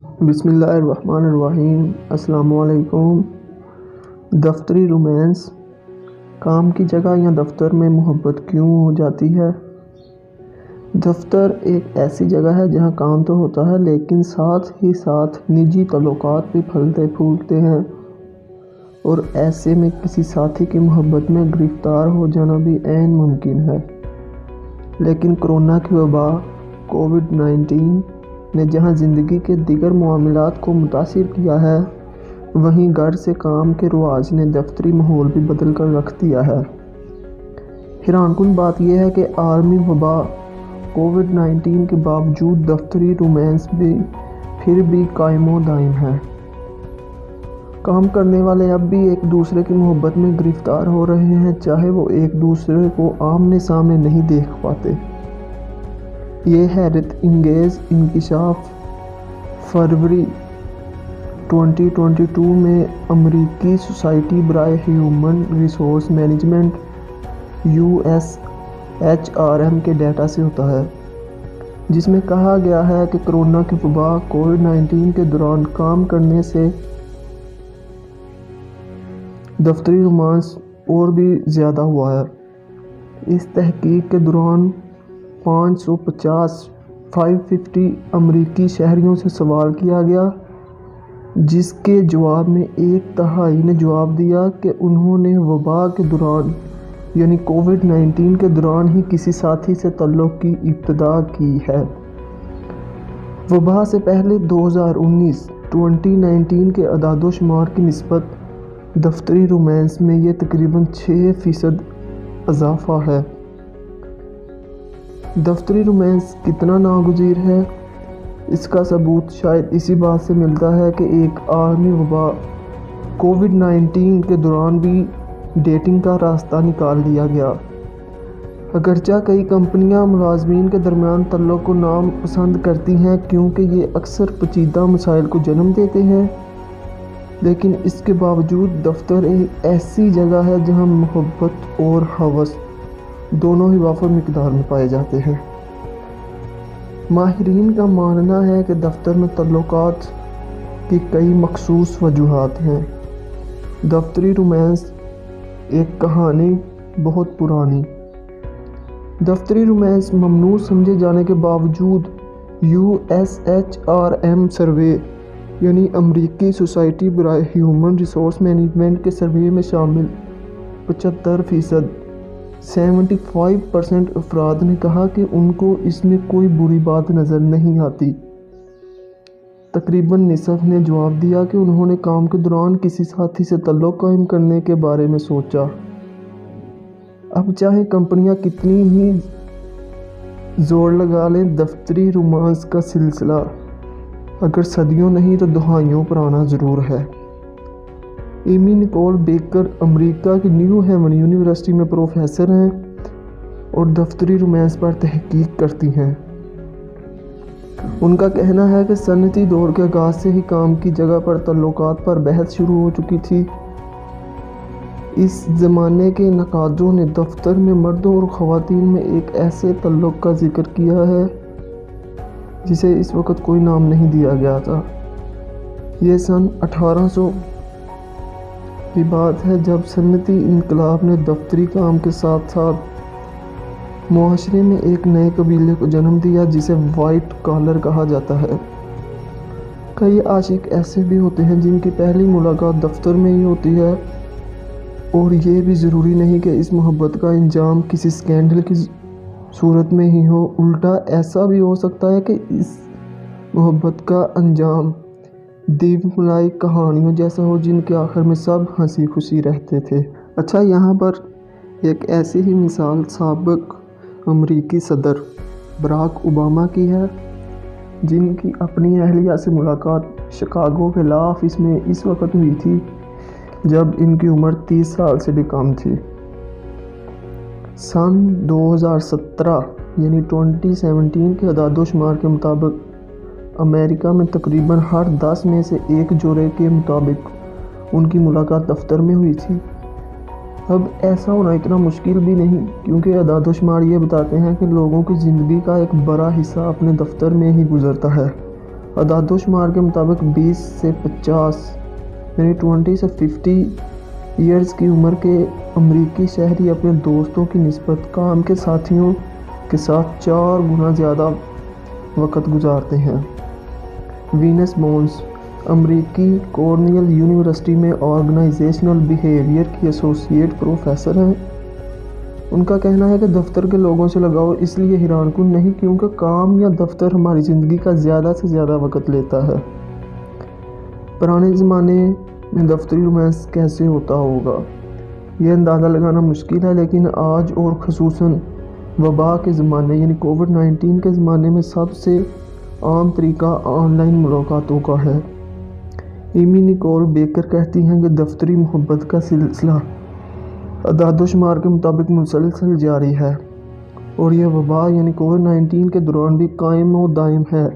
بسم اللہ الرحمن الرحیم۔ السلام علیکم۔ دفتری رومانس۔ کام کی جگہ یا دفتر میں محبت کیوں ہو جاتی ہے؟ دفتر ایک ایسی جگہ ہے جہاں کام تو ہوتا ہے لیکن ساتھ ہی ساتھ نجی تعلقات بھی پھلتے پھولتے ہیں، اور ایسے میں کسی ساتھی کی محبت میں گرفتار ہو جانا بھی عین ممکن ہے۔ لیکن کورونا کی وبا کووڈ-19 نے جہاں زندگی کے دیگر معاملات کو متاثر کیا ہے، وہیں گھر سے کام کے رواج نے دفتری ماحول بھی بدل کر رکھ دیا ہے۔ حیران کن بات یہ ہے کہ عالمی وبا کووڈ-19 کے باوجود دفتری رومانس بھی پھر بھی قائم و دائم ہے۔ کام کرنے والے اب بھی ایک دوسرے کی محبت میں گرفتار ہو رہے ہیں، چاہے وہ ایک دوسرے کو آمنے سامنے نہیں دیکھ پاتے۔ یہ حیرت انگیز انکشاف فروری 2022 میں امریکی سوسائٹی برائے ہیومن ریسورس مینجمنٹ USHRM کے ڈیٹا سے ہوتا ہے، جس میں کہا گیا ہے کہ کورونا کی وبا کووڈ-19 کے دوران کام کرنے سے دفتری رومانس اور بھی زیادہ ہوا ہے۔ اس تحقیق کے دوران 550 امریکی شہریوں سے سوال کیا گیا، جس کے جواب میں 1/3 نے جواب دیا کہ انہوں نے وبا کے دوران یعنی کووڈ-19 کے دوران ہی کسی ساتھی سے تعلق کی ابتدا کی ہے۔ وبا سے پہلے 2019 کے اعداد و شمار کی نسبت دفتری رومانس میں یہ تقریباً 6% اضافہ ہے۔ دفتری رومانس کتنا ناگزیر ہے، اس کا ثبوت شاید اسی بات سے ملتا ہے کہ ایک عالمی وبا کووڈ-19 کے دوران بھی ڈیٹنگ کا راستہ نکال لیا گیا۔ اگرچہ کئی کمپنیاں ملازمین کے درمیان تعلق کو ناپسند کرتی ہیں کیونکہ یہ اکثر پیچیدہ مسائل کو جنم دیتے ہیں، لیکن اس کے باوجود دفتر ایک ایسی جگہ ہے جہاں محبت اور ہوس دونوں ہی وافر مقدار میں پائے جاتے ہیں۔ ماہرین کا ماننا ہے کہ دفتر میں تعلقات کی کئی مخصوص وجوہات ہیں۔ دفتری رومانس ایک کہانی بہت پرانی۔ دفتری رومانس ممنوع سمجھے جانے کے باوجود USHRM سروے یعنی امریکی سوسائٹی برائے ہیومن ریسورس مینجمنٹ کے سروے میں شامل 75% افراد نے کہا کہ ان کو اس میں کوئی بری بات نظر نہیں آتی۔ تقریباً نصف نے جواب دیا کہ انہوں نے کام کے دوران کسی ساتھی سے تعلق قائم کرنے کے بارے میں سوچا۔ اب چاہے کمپنیاں کتنی ہی زور لگا لیں، دفتری رومانس کا سلسلہ اگر صدیوں نہیں تو دہائیوں پرانا ضرور ہے۔ ایمی نکول بیکر امریکہ کی نیو ہیون یونیورسٹی میں پروفیسر ہیں اور دفتری رومانس پر تحقیق کرتی ہیں۔ ان کا کہنا ہے کہ صنعتی دور کے آغاز سے ہی کام کی جگہ پر تعلقات پر بحث شروع ہو چکی تھی۔ اس زمانے کے نقادوں نے دفتر میں مردوں اور خواتین میں ایک ایسے تعلق کا ذکر کیا ہے جسے اس وقت کوئی نام نہیں دیا گیا تھا۔ یہ سن 1800 کی بات ہے جب صنعتی انقلاب نے دفتری کام کے ساتھ ساتھ معاشرے میں ایک نئے قبیلے کو جنم دیا جسے وائٹ کالر کہا جاتا ہے۔ کئی عاشق ایسے بھی ہوتے ہیں جن کی پہلی ملاقات دفتر میں ہی ہوتی ہے، اور یہ بھی ضروری نہیں کہ اس محبت کا انجام کسی سکینڈل کی صورت میں ہی ہو۔ الٹا ایسا بھی ہو سکتا ہے کہ اس محبت کا انجام دیو ملائی کہانیوں جیسا ہو جن کے آخر میں سب ہنسی خوشی رہتے تھے۔ اچھا، یہاں پر ایک ایسی ہی مثال سابق امریکی صدر براک اوباما کی ہے، جن کی اپنی اہلیہ سے ملاقات شکاگو کے لا آفس میں اس وقت ہوئی تھی جب ان کی عمر 30 سال سے بھی کم تھی۔ سن 2017 یعنی 2017 کے اعداد و شمار کے مطابق امریکہ میں تقریباً ہر 10 میں سے ایک جوڑے کے مطابق ان کی ملاقات دفتر میں ہوئی تھی۔ اب ایسا ہونا اتنا مشکل بھی نہیں، کیونکہ اعداد و شمار یہ بتاتے ہیں کہ لوگوں کی زندگی کا ایک بڑا حصہ اپنے دفتر میں ہی گزرتا ہے، اعداد و شمار کے مطابق 20 سے 50 یعنی 20 سے 50 ایئرز کی عمر کے امریکی شہری اپنے دوستوں کی نسبت کام کے ساتھیوں کے ساتھ 4 گنا زیادہ وقت گزارتے ہیں۔ وینس بونز امریکی کورنیل یونیورسٹی میں آرگنائزیشنل بیہیویئر کی ایسوسیٹ پروفیسر ہیں۔ ان کا کہنا ہے کہ دفتر کے لوگوں سے لگاؤ اس لیے حیران کن نہیں کیونکہ کام یا دفتر ہماری زندگی کا زیادہ سے زیادہ وقت لیتا ہے۔ پرانے زمانے میں دفتری رومانس کیسے ہوتا ہوگا یہ اندازہ لگانا مشکل ہے، لیکن آج اور خصوصاً وبا کے زمانے یعنی کووڈ-19 کے زمانے میں سب سے عام طریقہ آن لائن ملاقاتوں کا ہے۔ ایمی نیکول بیکر کہتی ہیں کہ دفتری محبت کا سلسلہ اعداد و شمار کے مطابق مسلسل جاری ہے اور یہ وبا یعنی کووڈ-19 کے دوران بھی قائم و دائم ہے،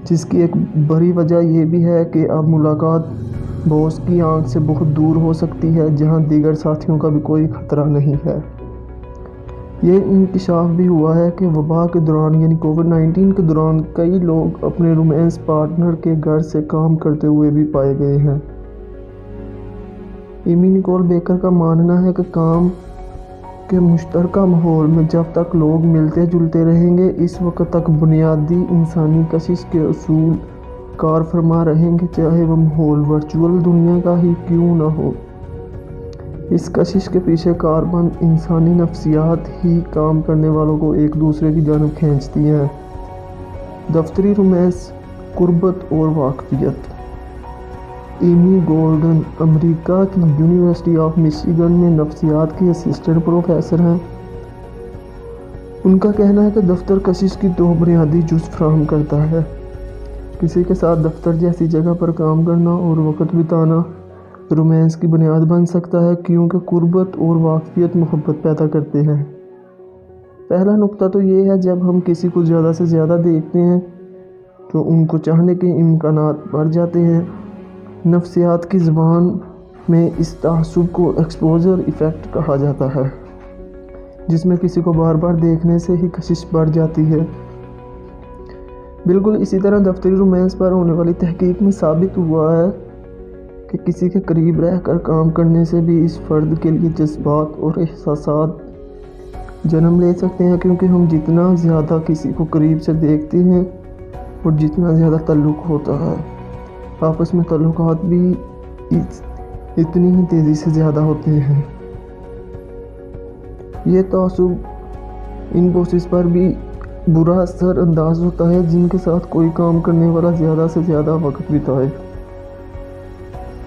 جس کی ایک بڑی وجہ یہ بھی ہے کہ اب ملاقات باس کی آنکھ سے بہت دور ہو سکتی ہے جہاں دیگر ساتھیوں کا بھی کوئی خطرہ نہیں ہے۔ یہ انکشاف بھی ہوا ہے کہ وبا کے دوران یعنی کووڈ-19 کے دوران کئی لوگ اپنے رومانس پارٹنر کے گھر سے کام کرتے ہوئے بھی پائے گئے ہیں۔ ایمی نیکول بیکر کا ماننا ہے کہ کام کے مشترکہ ماحول میں جب تک لوگ ملتے جلتے رہیں گے اس وقت تک بنیادی انسانی کشش کے اصول کار فرما رہیں گے، چاہے وہ ماحول ورچوئل دنیا کا ہی کیوں نہ ہو۔ اس کشش کے پیچھے کاربند انسانی نفسیات ہی کام کرنے والوں کو ایک دوسرے کی جانب کھینچتی ہیں۔ دفتری رومانس، قربت اور واقفیت۔ ایمی گورڈن امریکہ کی یونیورسٹی آف مشیگن میں نفسیات کی اسسٹنٹ پروفیسر ہیں۔ ان کا کہنا ہے کہ دفتر کشش کی 2 بنیادی جز فراہم کرتا ہے: کسی کے ساتھ دفتر جیسی جگہ پر کام کرنا اور وقت بتانا رومانس کی بنیاد بن سکتا ہے کیونکہ قربت اور واقفیت محبت پیدا کرتے ہیں۔ پہلا نقطہ تو یہ ہے جب ہم کسی کو زیادہ سے زیادہ دیکھتے ہیں تو ان کو چاہنے کے امکانات بڑھ جاتے ہیں۔ نفسیات کی زبان میں اس تعصب کو ایکسپوژر ایفیکٹ کہا جاتا ہے، جس میں کسی کو بار بار دیکھنے سے ہی کشش بڑھ جاتی ہے۔ بالکل اسی طرح دفتری رومانس پر ہونے والی تحقیق میں ثابت ہوا ہے کہ کسی کے قریب رہ کر کام کرنے سے بھی اس فرد کے لیے جذبات اور احساسات جنم لے سکتے ہیں، کیونکہ ہم جتنا زیادہ کسی کو قریب سے دیکھتے ہیں اور جتنا زیادہ تعلق ہوتا ہے آپس میں تعلقات بھی اتنی ہی تیزی سے زیادہ ہوتے ہیں۔ یہ تعصب ان بوسز پر بھی برا اثر انداز ہوتا ہے جن کے ساتھ کوئی کام کرنے والا زیادہ سے زیادہ وقت بتائے۔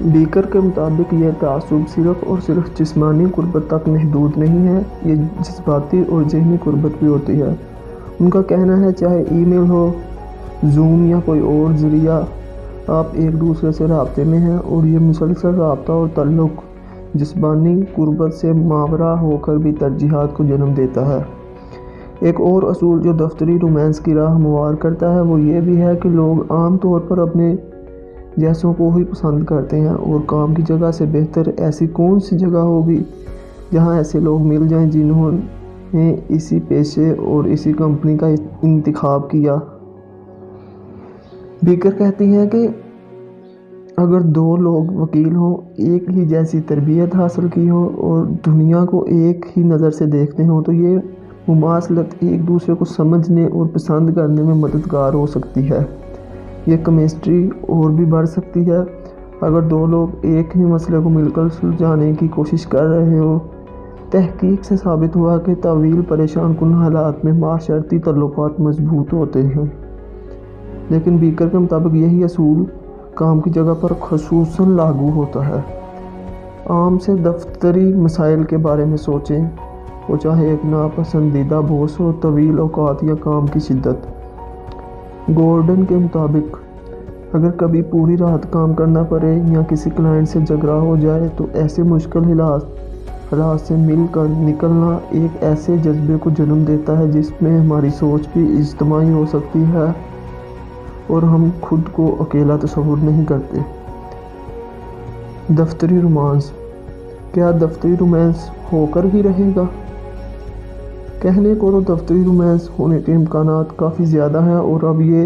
بیکر کے مطابق یہ تعصب صرف اور صرف جسمانی قربت تک محدود نہیں ہے، یہ جذباتی اور ذہنی قربت بھی ہوتی ہے۔ ان کا کہنا ہے چاہے ای میل ہو، زوم یا کوئی اور ذریعہ، آپ ایک دوسرے سے رابطے میں ہیں اور یہ مسلسل رابطہ اور تعلق جسمانی قربت سے ماورا ہو کر بھی ترجیحات کو جنم دیتا ہے۔ ایک اور اصول جو دفتری رومانس کی راہ ہموار کرتا ہے وہ یہ بھی ہے کہ لوگ عام طور پر اپنے جیسوں کو ہی پسند کرتے ہیں، اور کام کی جگہ سے بہتر ایسی کون سی جگہ ہوگی جہاں ایسے لوگ مل جائیں جنہوں نے اسی پیشے اور اسی کمپنی کا انتخاب کیا۔ بیکر کہتی ہیں کہ اگر 2 لوگ وکیل ہوں، ایک ہی جیسی تربیت حاصل کی ہو اور دنیا کو ایک ہی نظر سے دیکھتے ہوں تو یہ مماثلت ایک دوسرے کو سمجھنے اور پسند کرنے میں مددگار ہو سکتی ہے۔ یہ کیمسٹری اور بھی بڑھ سکتی ہے۔ اگر 2 لوگ ایک ہی مسئلے کو مل کر سلجھانے کی کوشش کر رہے ہوں۔ تحقیق سے ثابت ہوا کہ طویل پریشان کن حالات میں معاشرتی تعلقات مضبوط ہوتے ہیں، لیکن بیکر کے مطابق یہی اصول کام کی جگہ پر خصوصاً لاگو ہوتا ہے۔ عام سے دفتری مسائل کے بارے میں سوچیں، وہ چاہے ایک ناپسندیدہ باس ہو، طویل اوقات یا کام کی شدت۔ گورڈن کے مطابق اگر کبھی پوری رات کام کرنا پڑے یا کسی کلائنٹ سے جھگڑا ہو جائے تو ایسے مشکل حالات سے مل کر نکلنا ایک ایسے جذبے کو جنم دیتا ہے جس میں ہماری سوچ بھی اجتماعی ہو سکتی ہے اور ہم خود کو اکیلا تصور نہیں کرتے۔ دفتری رومانس، کیا دفتری رومانس ہو کر ہی رہے گا؟ کہنے کو تو دفتری رومانس ہونے کے امکانات کافی زیادہ ہیں اور اب یہ